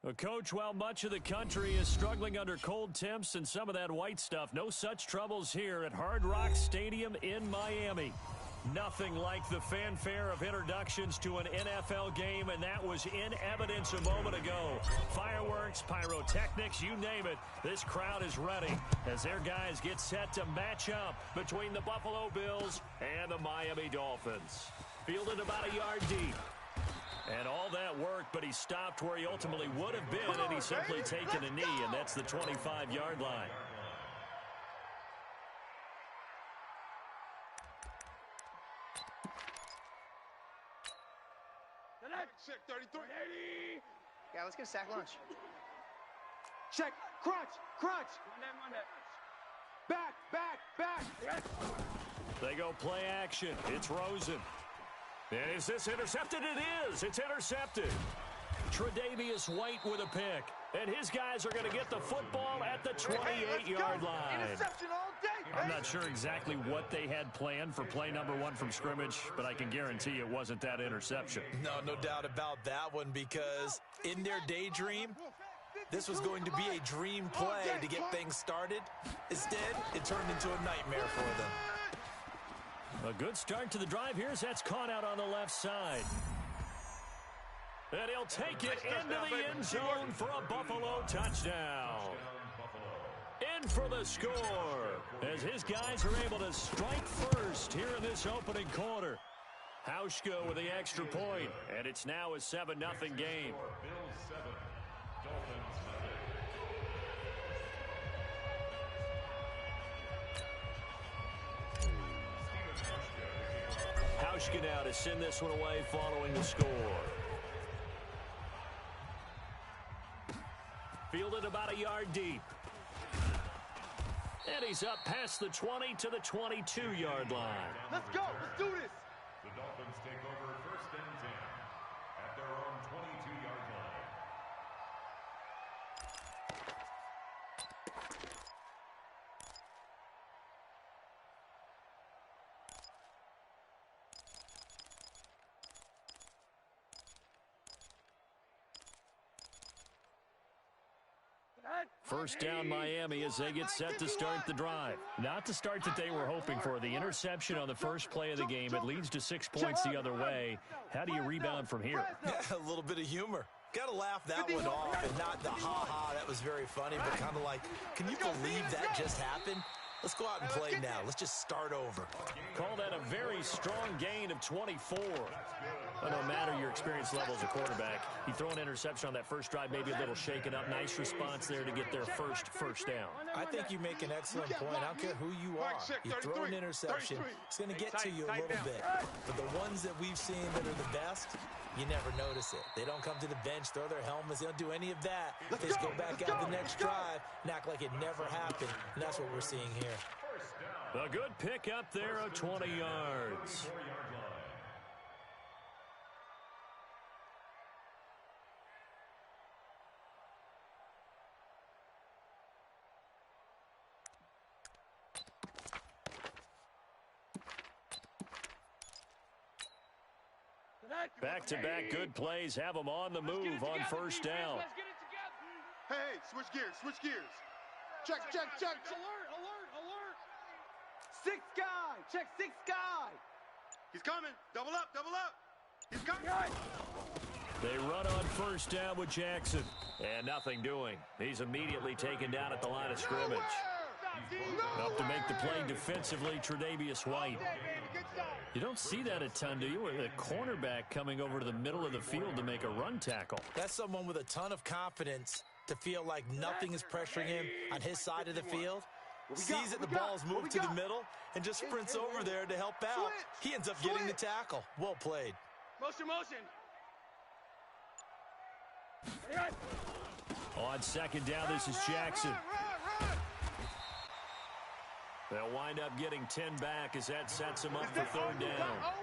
Well, Coach, while much of the country is struggling under cold temps and some of that white stuff, no such troubles here at Hard Rock Stadium in Miami. Nothing like the fanfare of introductions to an NFL game, and that was in evidence a moment ago. Fireworks, pyrotechnics, you name it, this crowd is ready as their guys get set to match up between the Buffalo Bills and the Miami Dolphins. Fielded about a yard deep. And all that work, but he stopped where he ultimately would have been, and he's simply taken a knee, and that's the 25-yard line. Check 33. Yeah, let's get a sack lunch. Check. Crunch. Back. They go play action. It's Rosen. And is this intercepted? It is. It's intercepted. Tre'Davious White with a pick. And his guys are going to get the football at the 28-yard line. Interception all day. I'm not sure exactly what they had planned for play number one from scrimmage, but I can guarantee it wasn't that interception. No doubt about that one, because in their daydream, this was going to be a dream play to get things started. Instead, it turned into a nightmare for them. A good start to the drive here as that's caught out on the left side. And he'll take it into the end zone for a Buffalo touchdown. In for the score as his guys are able to strike first here in this opening quarter. Hauschka with the extra point, and it's now a 7-0 game. Bills 7, Dolphins 7. Hauschka now to send this one away following the score. Fielded about a yard deep. And he's up past the 20 to the 22-yard line. Let's go. Let's do this. The Dolphins take over 1st and 10 at their own 22-yard line. First down Miami as they get set to start the drive. Not the start that they were hoping for. The interception on the first play of the game. It leads to 6 points the other way. How do you rebound from here? A little bit of humor. Got to laugh that one off, and not the ha-ha, that was very funny, but kind of like, can you believe that just happened? Let's go out and play now. Let's just start over. Call that a very strong gain of 24. Well, no matter your experience level as a quarterback, you throw an interception on that first drive, maybe a little shaken up. Nice response there to get their first down. I think you make an excellent point. I don't care who you are. You throw an interception, it's going to get to you a little bit. But the ones that we've seen that are the best, you never notice it. They don't come to the bench, throw their helmets. They don't do any of that. They just go back out the next drive and act like it never happened. And that's what we're seeing here. A good pick up there of 20 yards. Back-to-back good plays have them on the move on first down. Hey, switch gears. Check. Alert. 6 guy. Check 6 guy. He's coming. Double up. He's coming. They run on first down with Jackson. And nothing doing. He's immediately taken down at the line of scrimmage. Up to make the play defensively, Tre'Davious White. You don't see that a ton, do you? With a cornerback coming over to the middle of the field to make a run tackle. That's someone with a ton of confidence to feel like nothing is pressuring him on his side of the field. Sees that the ball's moved to the middle and just sprints over there to help out. He ends up getting the tackle. Well played. Motion. On second down, this is Jackson. They'll wind up getting 10 back as that sets them up for third down.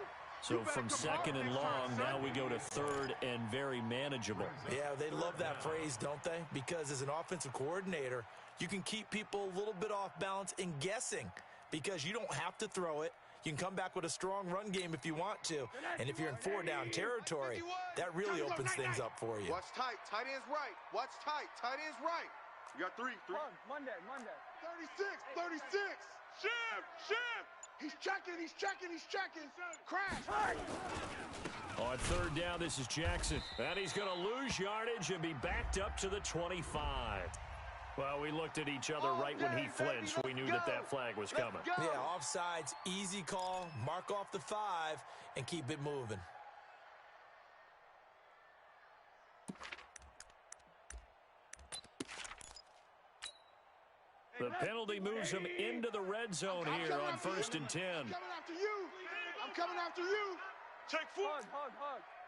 So from second and long, now we go to third and very manageable. Yeah, they love that phrase, don't they? Because as an offensive coordinator, you can keep people a little bit off balance and guessing because you don't have to throw it. You can come back with a strong run game if you want to. And if you're in 4-down territory, that really opens things up for you. Watch tight. Tight end's right. Watch tight. Tight end's right. You got three. Monday. 36. Shift. He's checking. Crash. On third down, this is Jackson. And he's going to lose yardage and be backed up to the 25. Well, we looked at each other right when he flinched. We knew that flag was coming. Yeah, offsides, easy call. Mark off the 5 and keep it moving. The penalty moves him into the red zone here on 1st and 10. I'm coming after you. Check foot. Hug.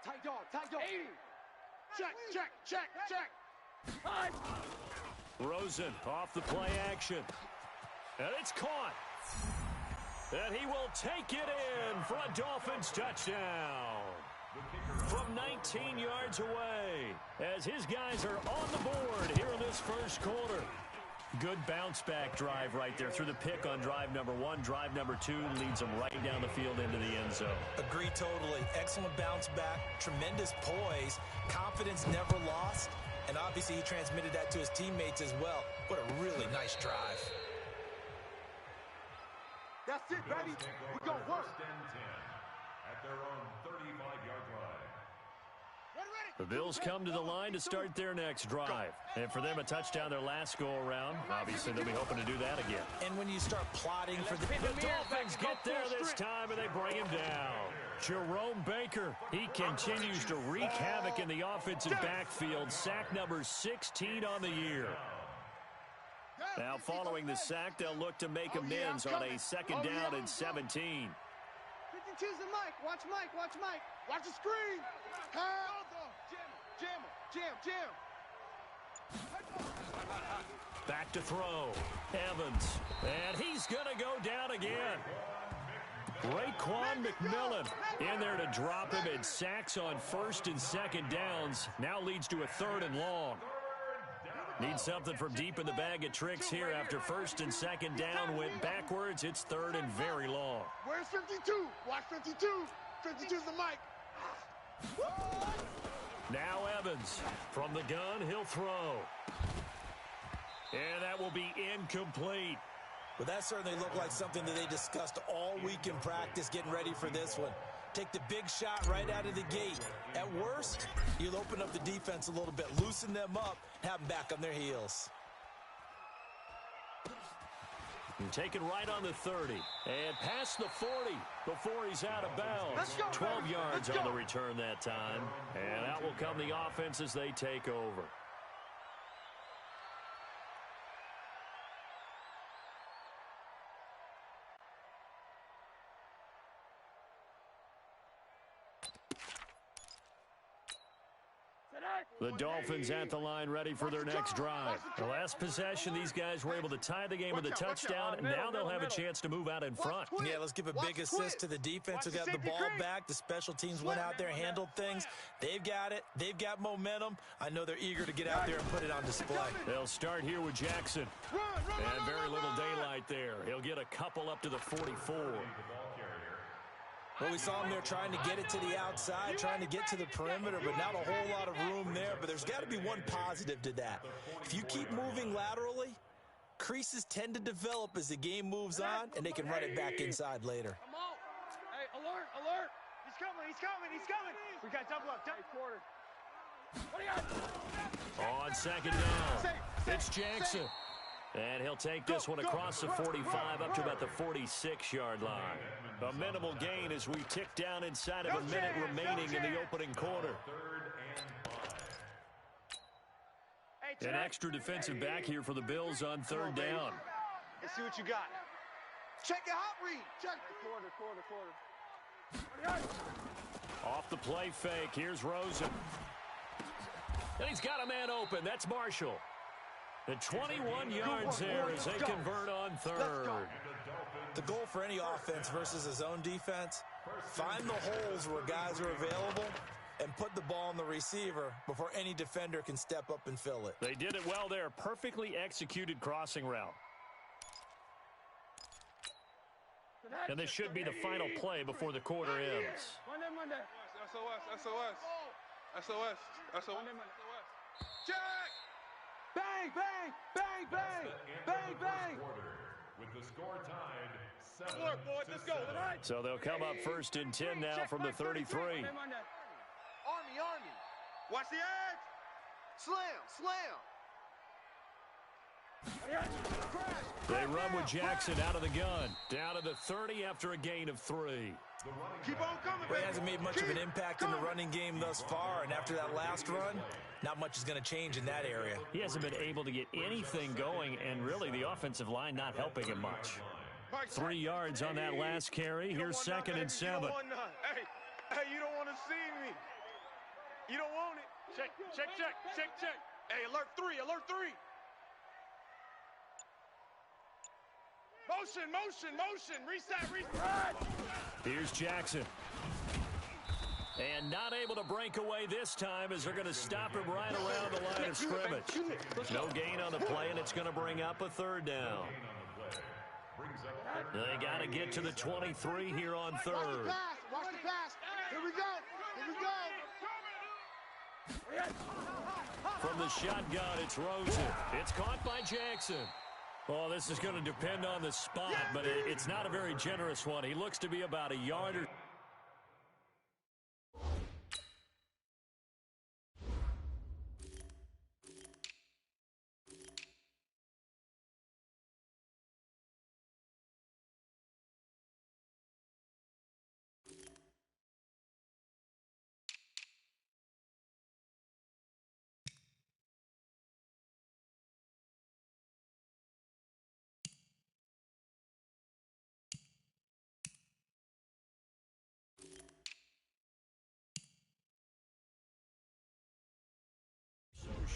Tight dog. 80. Check. Rosen off the play action. And it's caught. And he will take it in for a Dolphins touchdown. From 19 yards away, as his guys are on the board here in this first quarter. Good bounce-back drive right there through the pick on drive number 1. Drive number 2 leads them right down the field into the end zone. Agree totally. Excellent bounce-back, tremendous poise, confidence never lost, and obviously he transmitted that to his teammates as well. What a really nice drive. That's it, baby. We're going to work. At their own 35-yard line. The Bills come to the line to start their next drive. And for them, a touchdown their last go-around. Obviously, they'll be hoping to do that again. And when you start plotting for the Dolphins get there this time, and they bring him down. Jerome Baker, he continues to wreak havoc in the offensive backfield. Sack number 16 on the year. Now, following the sack, they'll look to make amends on a 2nd down and 17. 52's the Mike. Watch Mike. Watch the screen. Jam. Back to throw. Evans. And he's going to go down again. Raekwon McMillan in there to drop him, and sacks on 1st and 2nd downs. Now leads to a 3rd and long. Need something from deep in the bag of tricks here after 1st and 2nd down went backwards. It's 3rd and very long. Where's 52? Watch 52. 52's the mic. Now Evans from the gun, he'll throw. And that will be incomplete. Well, that certainly looked like something that they discussed all week in practice getting ready for this one. Take the big shot right out of the gate. At worst, you'll open up the defense a little bit, loosen them up, have them back on their heels. And taken right on the 30 and past the 40 before he's out of bounds. 12 yards on the return that time. And out will come the offense as they take over. The Dolphins at the line ready for their next drive. The last possession, these guys were able to tie the game with a touchdown. Now they'll have a chance to move out in front. Yeah, let's give a big assist to the defense who got the ball back. The special teams went out there, handled things. They've got it. They've got momentum. I know they're eager to get out there and put it on display. They'll start here with Jackson. And very little daylight there. He'll get a couple up to the 44. Well, we saw him there trying to get it to the outside, trying to get to the perimeter, but not a whole lot of room there. But there's got to be one positive to that. If you keep moving laterally, creases tend to develop as the game moves on, and they can run it back inside later. Come on. Hey, alert. He's coming. We got double up. Quarter. What do you got? On 2nd down, it's Jackson. And he'll take this one across the 45 up to about the 46-yard line. A minimal gain as we tick down inside of a minute remaining in the opening quarter. An extra defensive back here for the Bills on 3rd down. Let's see what you got. Check your hot read. Check. Quarter. Off the play fake, here's Rosen. And he's got a man open. That's Marshall. The 21 yards there as they convert on 3rd. The goal for any offense versus a zone defense, find the holes where guys are available and put the ball on the receiver before any defender can step up and fill it. They did it well there. Perfectly executed crossing route. And this should be the final play before the quarter ends. SOS, SOS. SOS, SOS. Jack! Bang, bang, bang, bang, bang, bang. With the score tied 7 Look, boys, let's go. So they'll come up first and 10 now from the 33. Army. Watch the edge. Slam, slam. They run with Jackson out of the gun. Down to the 30 after a gain of 3. Keep on coming, Well, baby. he hasn't made much of an impact in the running game thus far, and after that last run, not much is going to change in that area. He hasn't been able to get anything going, and really the offensive line not helping him much. 3 yards on that last carry. Here's 2nd and 7. Hey, you don't want to see me. You don't want it. Check, check, check, check, check. Hey, alert 3, alert 3. Motion, motion, motion. Reset, reset. Here's Jackson. And not able to break away this time as they're going to stop him right around the line of scrimmage. No gain on the play, and it's going to bring up a 3rd down. They got to get to the 23 here on 3rd. Watch the pass. Here we go. Here we go. From the shotgun, it's Rosen. It's caught by Jackson. Oh, this is going to depend on the spot, but it's not a very generous one. He looks to be about a yard or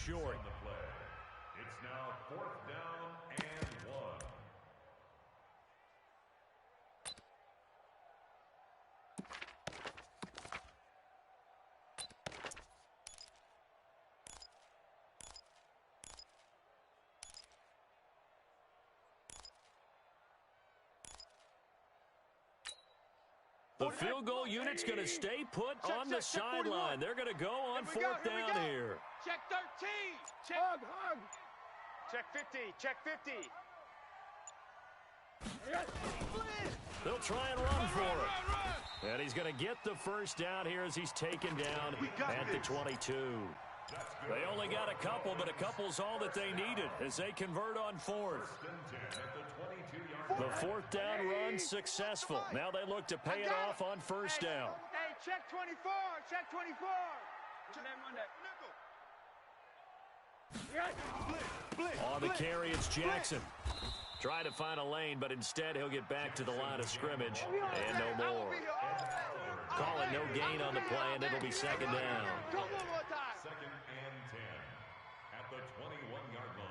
short. On the play. It's now 4th down and 1. The field goal unit's going to stay put on the sideline. They're going to go on 4th down here. Check 13. Check. Hug. Check 50. Check 50. They'll try and run for it. And he's going to get the 1st down here as he's taken down at the 22. They only got a couple, but a couple's all that they needed as they convert on 4th. The 4th down run successful. Now they look to pay it off on 1st down. Hey, check 24. Check 24. On the carry, it's Jackson. Trying to find a lane, but instead he'll get back to the line of scrimmage. And no more. Call it no gain on the play, and it'll be 2nd down. 2nd and 10 at the 21-yard line.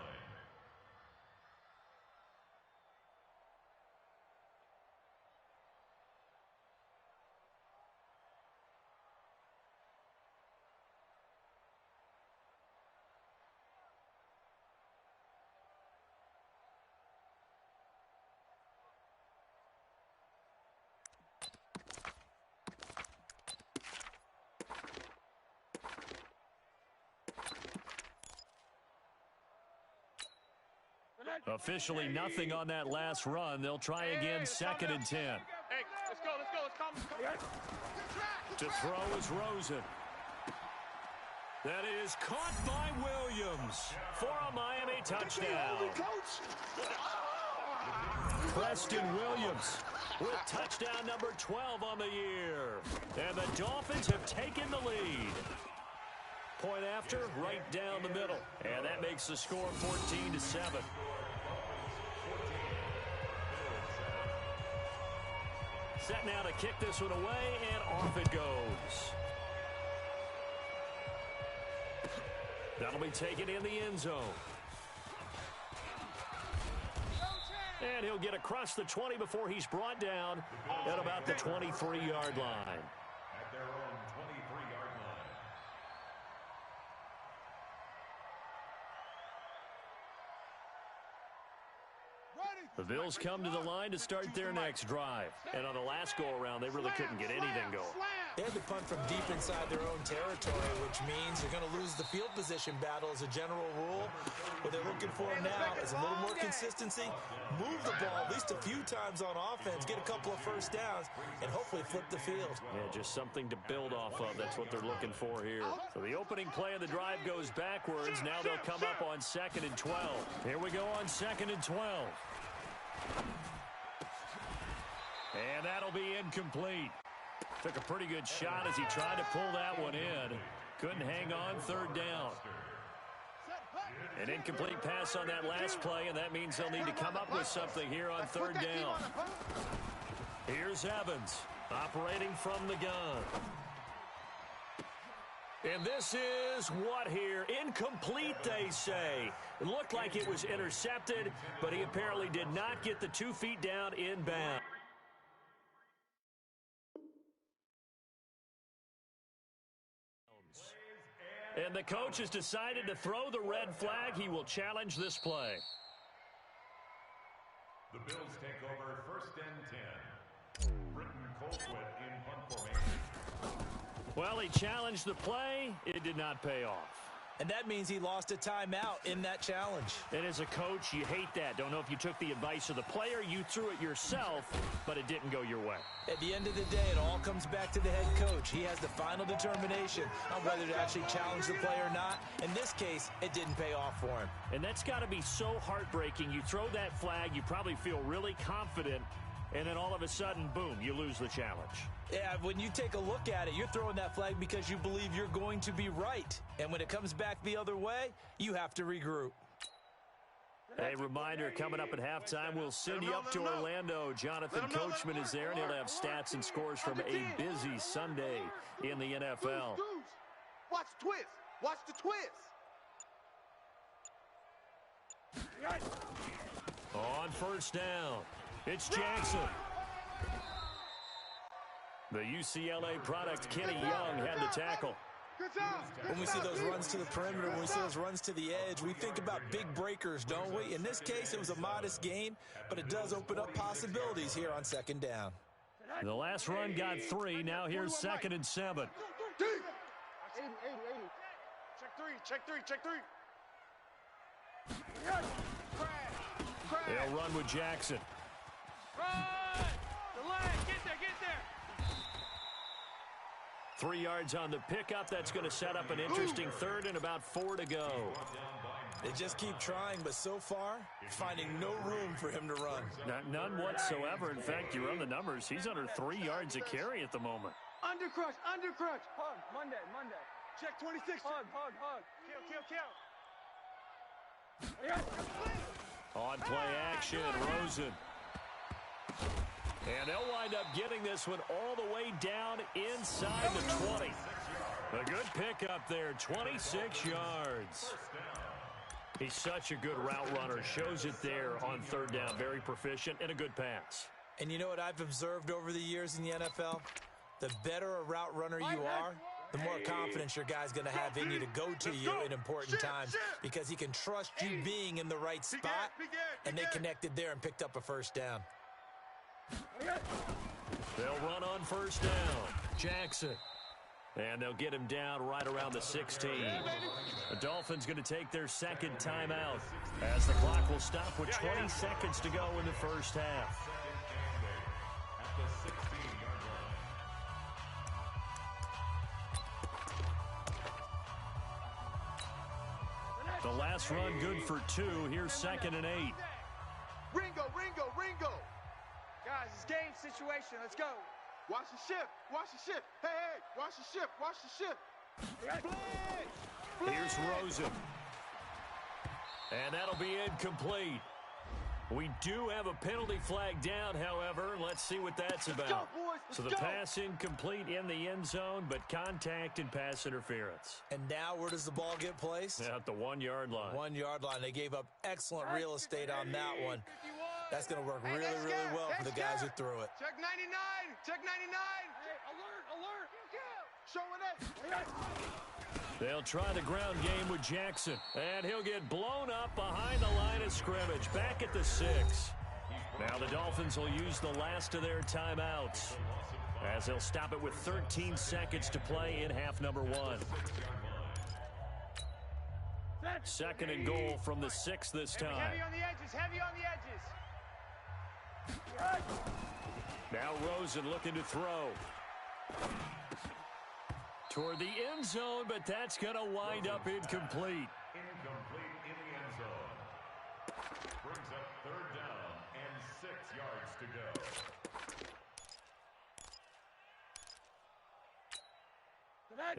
Officially nothing on that last run. They'll try again 2nd and 10. Hey, let's go, let's go, let's come. To throw is Rosen. That is caught by Williams for a Miami touchdown. Preston Williams with touchdown number 12 on the year. And the Dolphins have taken the lead. Point after, right down the middle. And that makes the score 14-7. Set now to kick this one away, and off it goes. That'll be taken in the end zone. And he'll get across the 20 before he's brought down at about the 23-yard line. At their own 23-yard line. The Bills come to the line to start their next drive. And on the last go-around, they really couldn't get anything going. They had to punt from deep inside their own territory, which means you're going to lose the field position battle as a general rule. What they're looking for now is a little more consistency, move the ball at least a few times on offense, get a couple of first downs, and hopefully flip the field. Yeah, just something to build off of. That's what they're looking for here. So the opening play of the drive goes backwards. Now they'll come up on 2nd and 12. Here we go on 2nd and 12. And that'll be incomplete. Took a pretty good shot as he tried to pull that one in. Couldn't hang on 3rd down. An incomplete pass on that last play, and that means they'll need to come up with something here on 3rd down. Here's Evans operating from the gun. And this is what here? Incomplete, they say. It looked like it was intercepted, but he apparently did not get the 2 feet down inbound. And the coach has decided to throw the red flag. He will challenge this play. The Bills take over 1st and 10. Britton Colquitt in punt formation. Well, he challenged the play. It did not pay off. And that means he lost a timeout in that challenge. And as a coach, you hate that. Don't know if you took the advice of the player. You threw it yourself, but it didn't go your way. At the end of the day, it all comes back to the head coach. He has the final determination on whether to actually challenge the play or not. In this case, it didn't pay off for him. And that's got to be so heartbreaking. You throw that flag, you probably feel really confident, and then all of a sudden, boom, you lose the challenge. Yeah, when you take a look at it, you're throwing that flag because you believe you're going to be right. And when it comes back the other way, you have to regroup. A reminder, coming up at halftime, we'll send you up to Orlando. Jonathan Coachman is there, and he'll have stats and scores from a busy Sunday in the NFL. Watch the twist. Watch the twist. On 1st down, it's Jackson. The UCLA product, Kenny Young, had the tackle. When we see those runs to the perimeter, when we see those runs to the edge, we think about big breakers, don't we? In this case, it was a modest gain, but it does open up possibilities here on 2nd down. The last run got 3. Now here's 2nd and 7. 80. Check three. They'll run with Jackson. Run! The leg! Get there! 3 yards on the pickup. That's going to set up an interesting 3rd and about 4 to go. They just keep trying, but so far, finding no room for him to run. None whatsoever. In fact, you run the numbers. He's under 3 yards a carry at the moment. Undercrush! Hug, Monday. Check 26. Hug. Kill. On play action, Rosen. And they'll wind up getting this one all the way down inside the 20. A good pickup there, 26 yards. He's such a good route runner. Shows it there on 3rd down. Very proficient and a good pass. And you know what I've observed over the years in the NFL? The better a route runner you are, the more confidence your guy's going to have in you to go to you in important times because he can trust you being in the right spot, and they connected there and picked up a 1st down. They'll run on 1st down. Jackson. And they'll get him down right around the 16. The Dolphins going to take their 2nd timeout as the clock will stop with 20 seconds to go in the 1st half. The last run good for 2. Here's 2nd and 8. Ringo. Guys, it's game situation. Let's go. Watch the shift. Hey, watch the shift. Here's Rosen. And that'll be incomplete. We do have a penalty flag down, however. Let's see what that's about. So the pass incomplete in the end zone, but contact and pass interference. And now where does the ball get placed? At the 1 yard line. 1 yard line. They gave up excellent real estate on that one. That's going to work really well for the guys who threw it. Check 99. Hey, alert. Showing it. They'll try the ground game with Jackson. And he'll get blown up behind the line of scrimmage. Back at the 6. Now the Dolphins will use the last of their timeouts as they'll stop it with 13 seconds to play in half number 1. Second and goal from the 6 this time. Heavy on the edges, heavy on the edges. Now Rosen looking to throw. Toward the end zone, but that's going to wind up incomplete. Incomplete in the end zone. Brings up third down and 6 yards to go.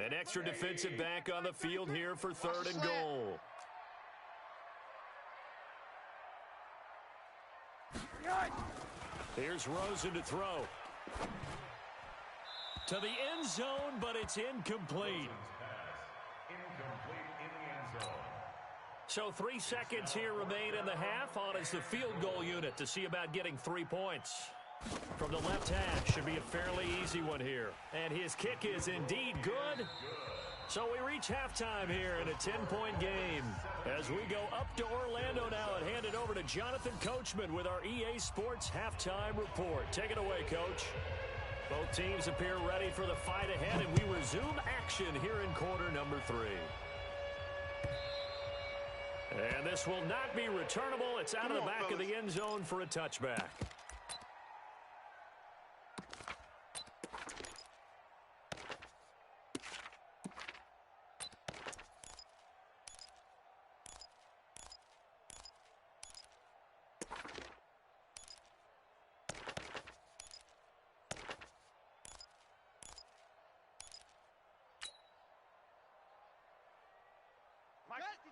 An extra defensive back on the field here for third and goal. Here's Rosen to throw. To the end zone, but it's incomplete. Incomplete in the end zone. So 3 seconds here remain in the half. On is the field goal unit to see about getting 3 points. From the left hash, should be a fairly easy one here. And his kick is indeed good. So we reach halftime here in a 10-point game. As we go up to Orlando now and hand it over to Jonathan Coachman with our EA Sports Halftime Report. Take it away, Coach. Both teams appear ready for the fight ahead, and we resume action here in quarter number 3. And this will not be returnable. It's out of the back of the end zone for a touchback.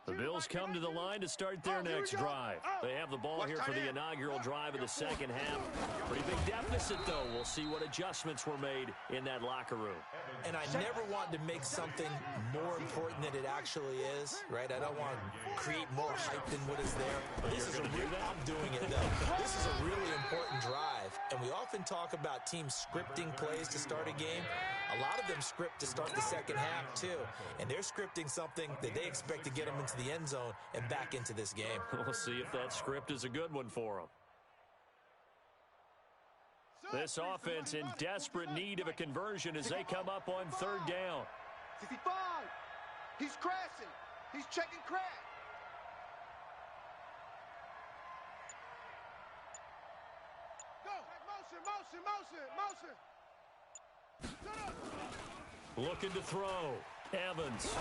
The Bills come to the line to start their next drive. They have the ball here for the inaugural drive of the second half. Pretty big deficit, though. We'll see what adjustments were made in that locker room. And I never want to make something more important than it actually is, right? I don't want to create more hype than what is there. This is I'm doing it, though. This is a really important drive. And we often talk about teams scripting plays to start a game. A lot of them script to start the second half, too. And they're scripting something that they expect to get them into the end zone and back into this game. We'll see if that script is a good one for them. This offense in desperate need of a conversion as they come up on third down. 65. He's crashing. He's checking crack. Go. Motion. Looking to throw. Evans.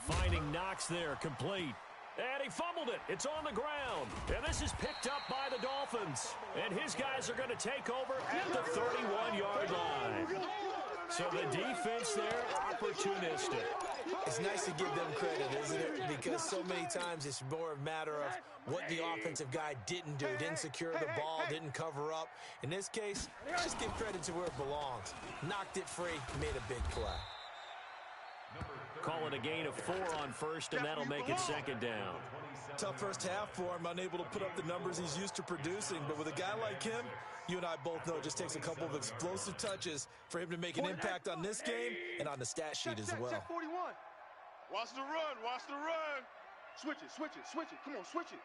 Finding Knox there, complete. And he fumbled it. It's on the ground. And this is picked up by the Dolphins. And his guys are going to take over at the 31-yard line. So the defense there, opportunistic. It's nice to give them credit, isn't it? Because so many times it's more a matter of what the offensive guy didn't do. Didn't secure the ball, didn't cover up. In this case, just give credit to where it belongs. Knocked it free, made a big play. Call it a gain of 4 on first, and that'll make it second down. Tough first half for him, unable to put up the numbers he's used to producing. But with a guy like him, you and I both know it just takes a couple of explosive touches for him to make an impact on this game and on the stat sheet as well. Check 41. Watch the run. Switch it. Come on, switch it.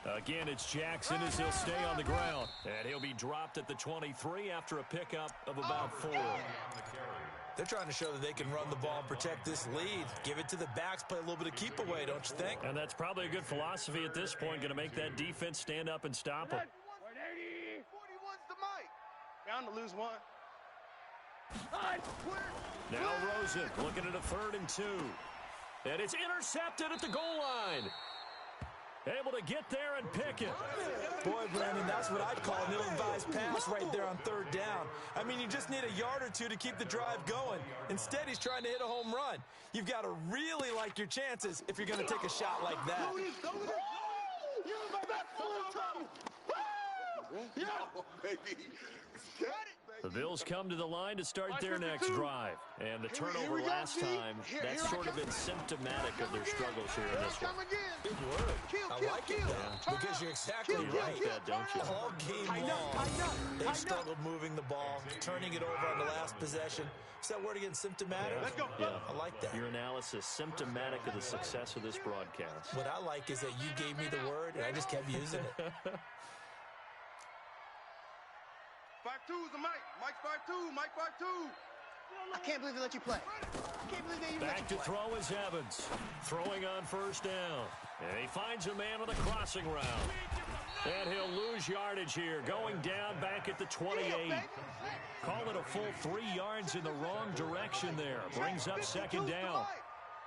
Again, it's Jackson as he'll stay on the ground. And he'll be dropped at the 23 after a pickup of about 4. They're trying to show that they can run the ball and protect this lead. Give it to the backs, play a little bit of keep away, don't you think? And that's probably a good philosophy at this point, going to make that defense stand up and stop them. 41's the mic. Bound to lose one. Now Rosen looking at a 3rd and 2. And it's intercepted at the goal line. Able to get there and pick it. Boy, Brandon, that's what I'd call an ill-advised pass right there on 3rd down. I mean, you just need a yard or 2 to keep the drive going. Instead, he's trying to hit a home run. You've got to really like your chances if you're going to take a shot like that. Yeah, baby. Got it, baby. The Bills come to the line to start their next drive. And the turnover last time, that's sort of been symptomatic of their struggles here in this one. Good word. I like it, though, because you're exactly right. You like that, don't you? All game long, they struggled moving the ball, turning it over on the last possession. Is that word again, symptomatic? Yeah. Let's go. Yeah, I like that. Your analysis, symptomatic of the success of this broadcast. What I like is that you gave me the word, and I just kept using it. 5-2 is the Mike. Mike 5-2. Mike 5-2. I can't believe they let you play. I can't believe they even let you play. Back to throw is Evans. Throwing on first down. And he finds a man on the crossing route. And he'll lose yardage here. Going down back at the 28. Call it a full 3 yards in the wrong direction there. Brings up second down.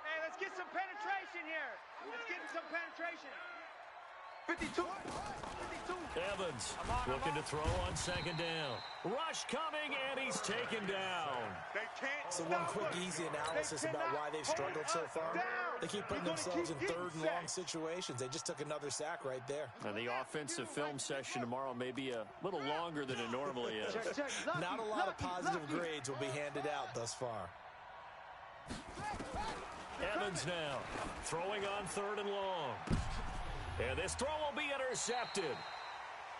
Hey, let's get some penetration here. Let's get some penetration. 52. Evans looking to throw on second down. Rush coming, and he's taken down. They can't. So one quick, easy analysis about why they've struggled so far. They keep putting themselves in third and long situations. They just took another sack right there. And the offensive film session tomorrow may be a little longer than it normally is. Not a lot of positive grades will be handed out thus far. Evans now throwing on third and long. And this throw will be intercepted.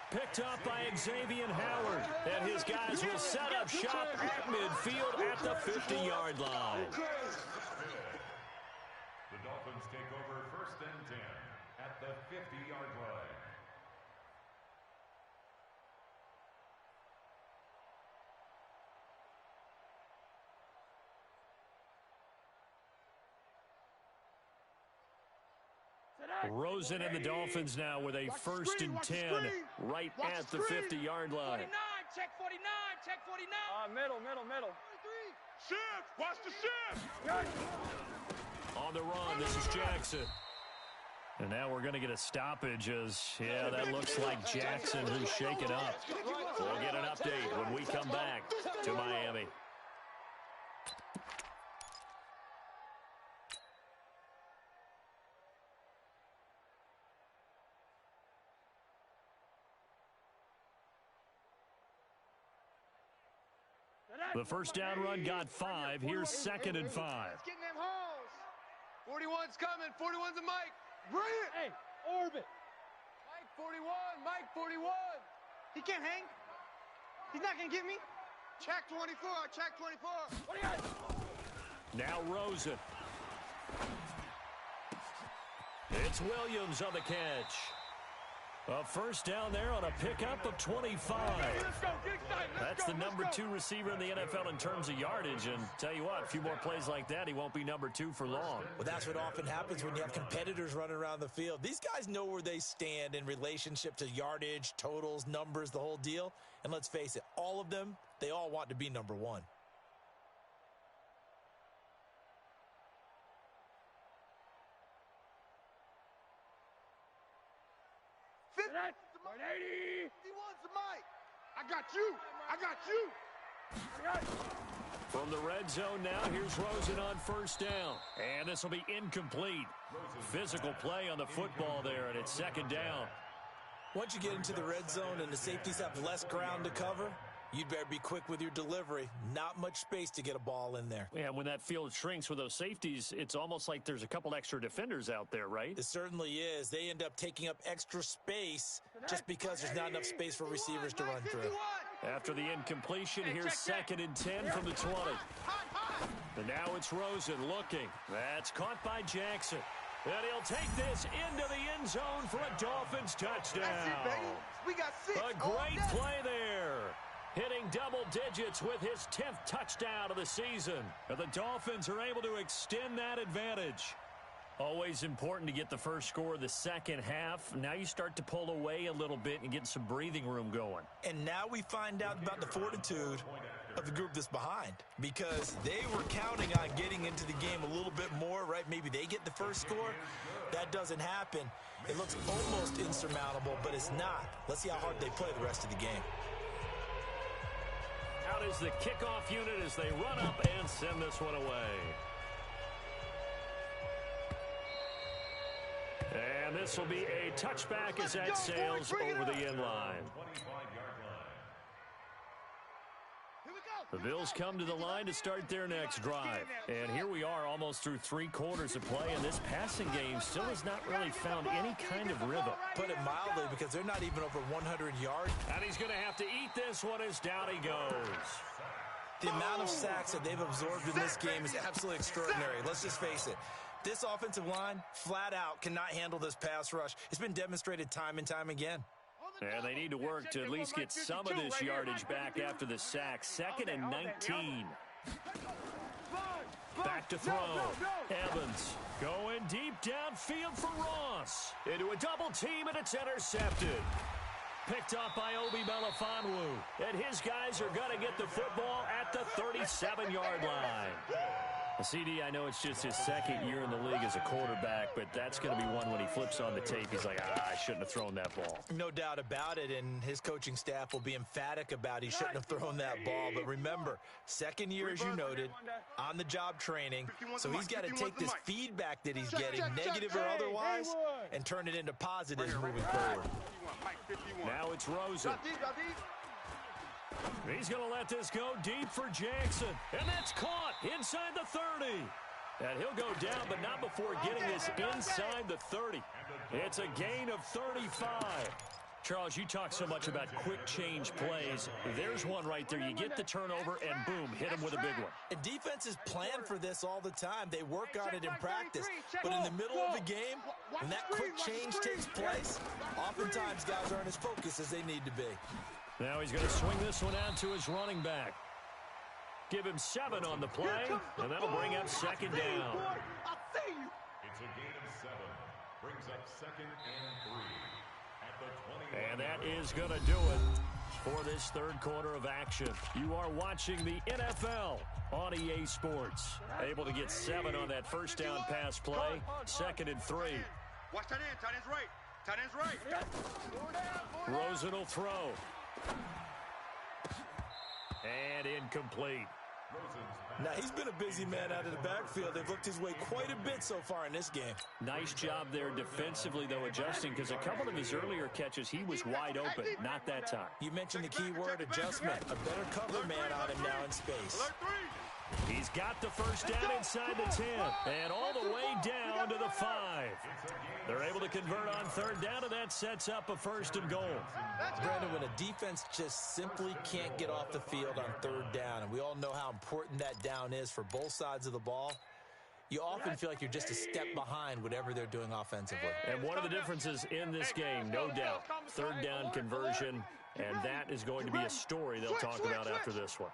Picked up by Xavier Howard. And his guys will set up shop at midfield at the 50-yard line. The Dolphins take over first and 10 at the 50-yard line. Rosen and the Dolphins now with a first and 10 right at the 50-yard line. 49, check 49, check 49. Middle. Shift. Watch the shift. On the run, this is Jackson. And now we're going to get a stoppage as, yeah, that looks like Jackson who's shaken up. We'll get an update when we come back to Miami. The first down run got 5. Here's second and 5. Let's get in them holes. 41's coming. 41's a Mike. Bring it. Hey, orbit. Mike 41. Mike 41. He can't hang. He's not going to get me. Check 24. Check 24. What do you got? Now Rosen. It's Williams on the catch. A first down there on a pickup of 25. Let's go. Get excited. That's the number 2 receiver in the NFL in terms of yardage. And tell you what, a few more plays like that, he won't be number 2 for long. Well, that's what often happens when you have competitors running around the field. These guys know where they stand in relationship to yardage, totals, numbers, the whole deal. And let's face it, all of them, they all want to be number 1. That 180. He wants the Mike. I got you. I got you. From the red zone now, here's Rosen on first down. And this will be incomplete. Physical play on the football there, and it's second down. Once you get into the red zone and the safeties have less ground to cover, you'd better be quick with your delivery. Not much space to get a ball in there. Yeah, when that field shrinks with those safeties, it's almost like there's a couple extra defenders out there, right? It certainly is. They end up taking up extra space just because there's not enough space for receivers to run through. After the incompletion, here's second and 10 from the 20. And now it's Rosen looking. That's caught by Jackson. And he'll take this into the end zone for a Dolphins touchdown. That's it, baby. We got 6. A great play there. Hitting double digits with his 10th touchdown of the season. And the Dolphins are able to extend that advantage. Always important to get the first score of the second half. Now you start to pull away a little bit and get some breathing room going. And now we find out about the fortitude of the group that's behind, because they were counting on getting into the game a little bit more, right? Maybe they get the first score. That doesn't happen. It looks almost insurmountable, but it's not. Let's see how hard they play the rest of the game. Out is the kickoff unit as they run up and send this one away. And this will be a touchback as that sails over the end line. The Bills come to the line to start their next drive. And here we are almost through 3 quarters of play, and this passing game still has not really found any kind of rhythm. Put it mildly, because they're not even over 100 yards. And he's going to have to eat this one as down he goes. The amount of sacks that they've absorbed in this game is absolutely extraordinary. Let's just face it. This offensive line, flat out, cannot handle this pass rush. It's been demonstrated time and time again. And they need to work to at least get some of this yardage back after the sack. 2nd and 19. Back to throw. Evans going deep downfield for Ross. Into a double team, and it's intercepted. Picked up by Obi Melifonwu. And his guys are going to get the football at the 37-yard line. CD, I know it's just his 2nd year in the league as a quarterback, but that's going to be one when he flips on the tape. He's like, I shouldn't have thrown that ball. No doubt about it, and his coaching staff will be emphatic about he shouldn't have thrown that ball. But remember, 2nd year, as you noted, on-the-job training, so he's got to take this feedback that he's getting, negative or otherwise, and turn it into positives moving forward. Now it's Rosen. He's going to let this go deep for Jackson. And that's caught inside the 30. And he'll go down, but not before getting this inside the 30. It's a gain of 35. Charles, you talk so much about quick change plays. There's one right there. You get the turnover, and boom, hit him with a big one. And defenses plan for this all the time. They work on it in practice. But in the middle of a game, when that quick change takes place, oftentimes guys aren't as focused as they need to be. Now he's going to swing this one out to his running back. Give him 7 on the play, and that'll bring up 2nd down. It's a gain of 7. Brings up 2nd and 3. At the 20. And that is going to do it for this 3rd quarter of action. You are watching the NFL on EA Sports. Able to get 7 on that 1st down pass play. 2nd and 3. Watch tight end. Tight end's right. Tight end's right. Rosen will throw. And incomplete. Now, he's been a busy man out of the backfield. They've looked his way quite a bit so far in this game. Nice job there defensively, though, adjusting, because a couple of his earlier catches, he was wide open. Not that time. You mentioned the key word, adjustment. A better cover man on him now in space. He's got the 1st down inside the 10 and all the way down to the 5. They're able to convert on 3rd down, and that sets up a 1st and goal. Brandon, when a defense just simply can't get off the field on 3rd down, and we all know how important that down is for both sides of the ball, you often feel like you're just a step behind whatever they're doing offensively. And one of the differences in this game, no doubt, 3rd down conversion, and that is going to be a story they'll talk about after this one.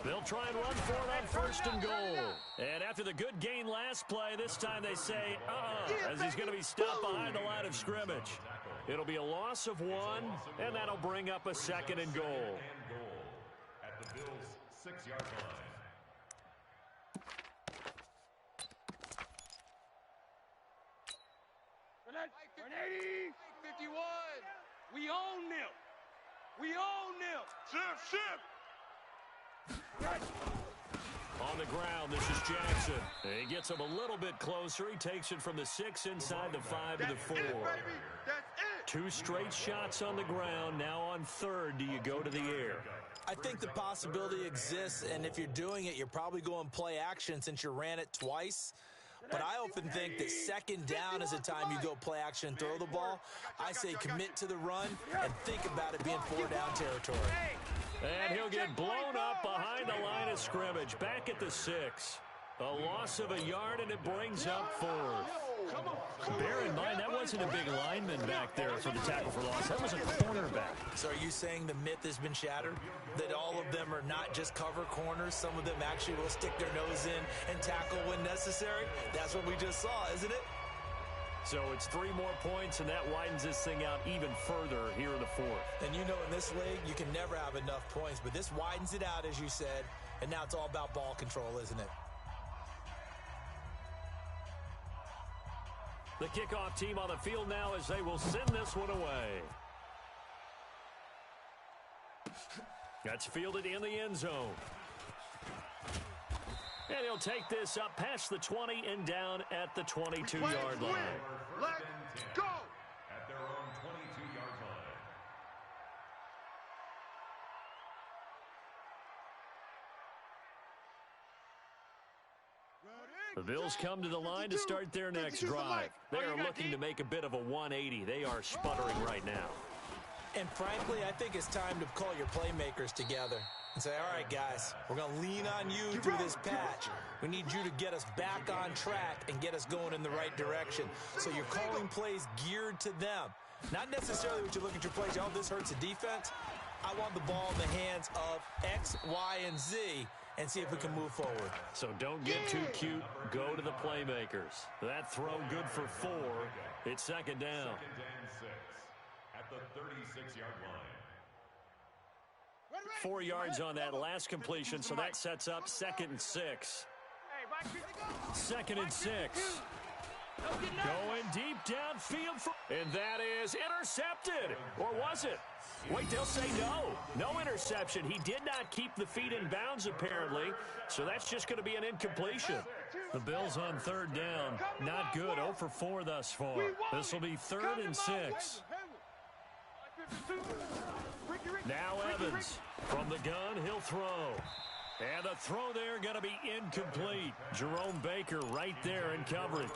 They'll try and run for it on 1st and goal. And after the good gain last play, this time they say, as he's going to be stopped behind the line of scrimmage. It'll be a loss of 1, and that'll bring up a 2nd and goal. At the Bills' 6-yard line. Grenade! 51! We own them! We own them! Ship! On the ground, this is Jackson. He gets him a little bit closer. He takes it from the 6 inside the 5 to the 4. 2 straight shots on the ground. Now on 3rd, do you go to the air? I think the possibility exists, and if you're doing it, you're probably going play action since you ran it twice. But I often think that 2nd down is the time you go play action and throw the ball. I say commit to the run and think about it being 4-down territory. And he'll get blown up behind the line of scrimmage. Back at the 6. A loss of a yard, and it brings up 4th. Bear in mind, that wasn't a big lineman back there for the tackle for loss. That was a cornerback. So are you saying the myth has been shattered? That all of them are not just cover corners? Some of them actually will stick their nose in and tackle when necessary? That's what we just saw, isn't it? So it's 3 more points, and that widens this thing out even further here in the 4th. And you know, in this league, you can never have enough points, but this widens it out, as you said, and now it's all about ball control, isn't it? The kickoff team on the field now as they will send this one away. That's fielded in the end zone. And he'll take this up past the 20 and down at the 22-yard line. Let's go! At their own 22-yard line. The Bills come to the line to start their next drive. They are looking to make a bit of a 180. They are sputtering right now. And frankly, I think it's time to call your playmakers together and say, all right, guys, we're going to lean on you through this patch. We need you to get us back on track and get us going in the right direction. So you're calling plays geared to them. Not necessarily what you look at your plays, oh, this hurts the defense. I want the ball in the hands of X, Y, and Z and see if we can move forward. So don't get too cute. Go to the playmakers. That throw good for 4. It's second down. 2nd and 6 at the 36-yard line. 4 yards on that last completion, so that sets up 2nd and 6. 2nd and 6. Going deep downfield. And that is intercepted. Or was it? Wait, they'll say no. No interception. He did not keep the feet in bounds, apparently. So that's just going to be an incompletion. The Bills on 3rd down. Not good. 0 for 4 thus far. This will be 3rd and 6. Now Evans. From the gun, he'll throw. And the throw there going to be incomplete. Jerome Baker right there in coverage.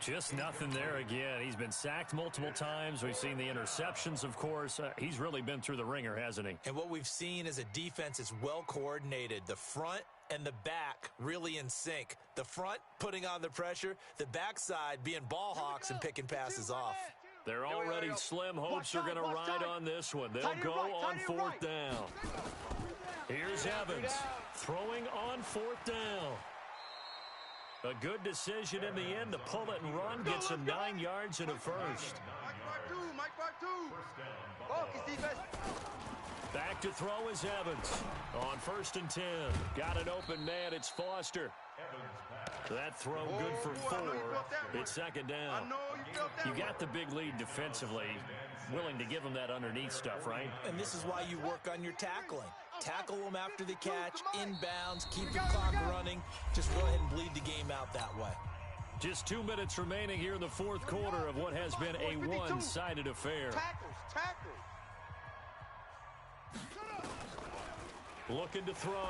Just nothing there again. He's been sacked multiple times. We've seen the interceptions, of course. He's really been through the ringer, hasn't he? And what we've seen is a defense that's well coordinated. The front and the back really in sync. The front putting on the pressure. The backside being ball hawks and picking passes off. They're already slim hopes are going to ride on this one. They'll go on 4th down. Here's Evans throwing on 4th down. A good decision in the end to pull it and run. Gets him 9 yards and a first. Mike 5-2. Focus, defense. Back to throw is Evans. On 1st and 10. Got an open man. It's Foster. That throw good for 4. It's 2nd down. You got the big lead defensively. Willing to give them that underneath stuff, right? And this is why you work on your tackling. Tackle them after the catch, inbounds, keep the clock running. Just go ahead and bleed the game out that way. Just 2 minutes remaining here in the 4th quarter of what has been a one-sided affair. Tackles. Looking to throw.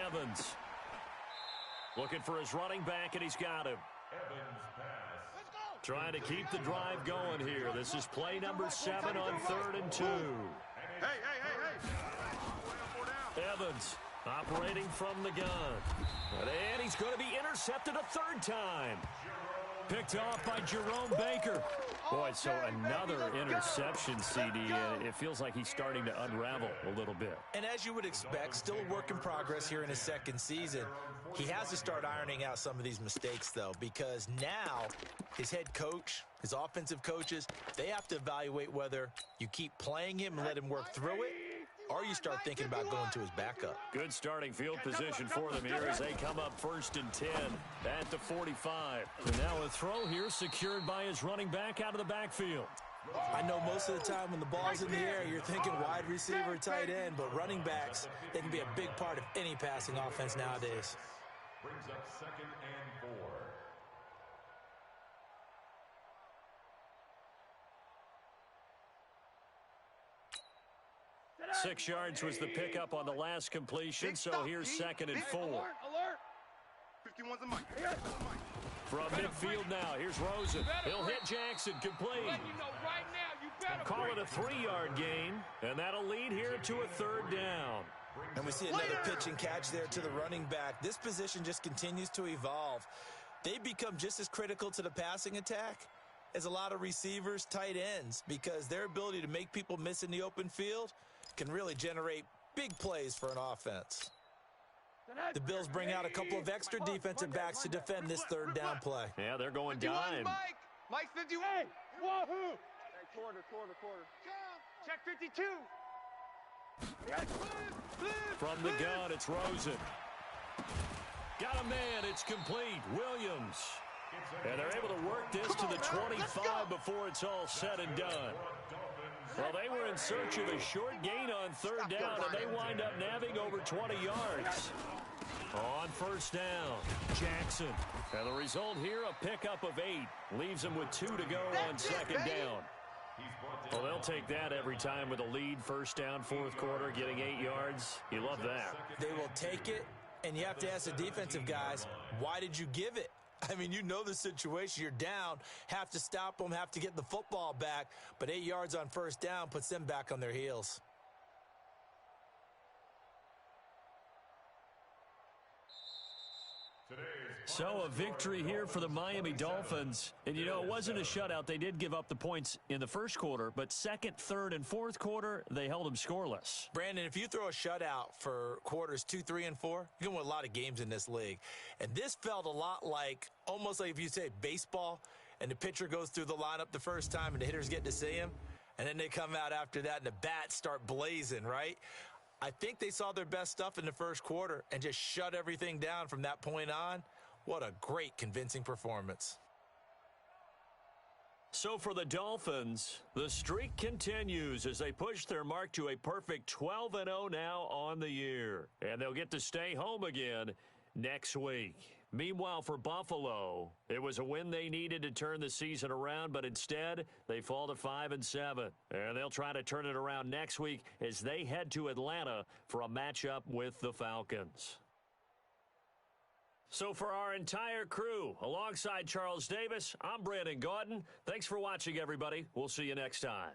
Evans. Looking for his running back, and he's got him. Trying to keep the drive going here. This is play number 7 on 3rd and 2. Hey. Evans operating from the gun. And he's going to be intercepted a 3rd time. Picked off by Jerome Baker. Boy, so another interception, CD. It feels like he's starting to unravel a little bit. And as you would expect, still a work in progress here in his 2nd season. He has to start ironing out some of these mistakes, though, because now his head coach, his offensive coaches, they have to evaluate whether you keep playing him and let him work through it, or you start thinking about going to his backup. Good starting field position for them here as they come up 1st and 10 at the 45. And now a throw here secured by his running back out of the backfield. I know most of the time when the ball's in the air, you're thinking wide receiver, tight end, but running backs, they can be a big part of any passing offense nowadays. Brings up 2nd and 4. 6 yards was the pickup on the last completion, so here's 2nd and 4. Alert! 51's the mic. From midfield now, here's Rosen. He'll hit Jackson, complete. Call it a 3-yard gain, and that'll lead here to a 3rd down. And we see another pitch and catch there to the running back. This position just continues to evolve. They become just as critical to the passing attack as a lot of receivers, tight ends, because their ability to make people miss in the open field can really generate big plays for an offense. The Bills bring out a couple of extra defensive backs to defend this 3rd down play. Yeah, they're going dime. Mike's 51. Hey, wahoo! Quarter. Check 52. From the gun, it's Rosen. Got a man, it's complete. Williams. And they're able to work this to the 25 before it's all said and done. Well, they were in search of a short gain on 3rd down, and they wind up nabbing over 20 yards. On 1st down, Jackson. And the result here, a pickup of 8. Leaves them with 2 to go on 2nd down. Well, they'll take that every time with a lead. 1st down, 4th quarter, getting 8 yards. You love that. They will take it, and you have to ask the defensive guys, Why did you give it? I mean, you know the situation. You're down, have to stop them, have to get the football back, but 8 yards on first down puts them back on their heels. So a victory here for the Miami Dolphins. And, you know, it wasn't a shutout. They did give up the points in the first quarter, but second, third, and fourth quarter, they held them scoreless. Brandon, if you throw a shutout for quarters 2, 3, and 4, you can win a lot of games in this league. And this felt a lot like, almost like if you say baseball, and the pitcher goes through the lineup the first time and the hitters get to see him, and then they come out after that and the bats start blazing, right? I think they saw their best stuff in the first quarter and just shut everything down from that point on. What a great, convincing performance. So for the Dolphins, the streak continues as they push their mark to a perfect 12-0 now on the year. And they'll get to stay home again next week. Meanwhile, for Buffalo, it was a win they needed to turn the season around, but instead they fall to 5-7. And they'll try to turn it around next week as they head to Atlanta for a matchup with the Falcons. So for our entire crew, alongside Charles Davis, I'm Brandon Gaudin. Thanks for watching, everybody. We'll see you next time.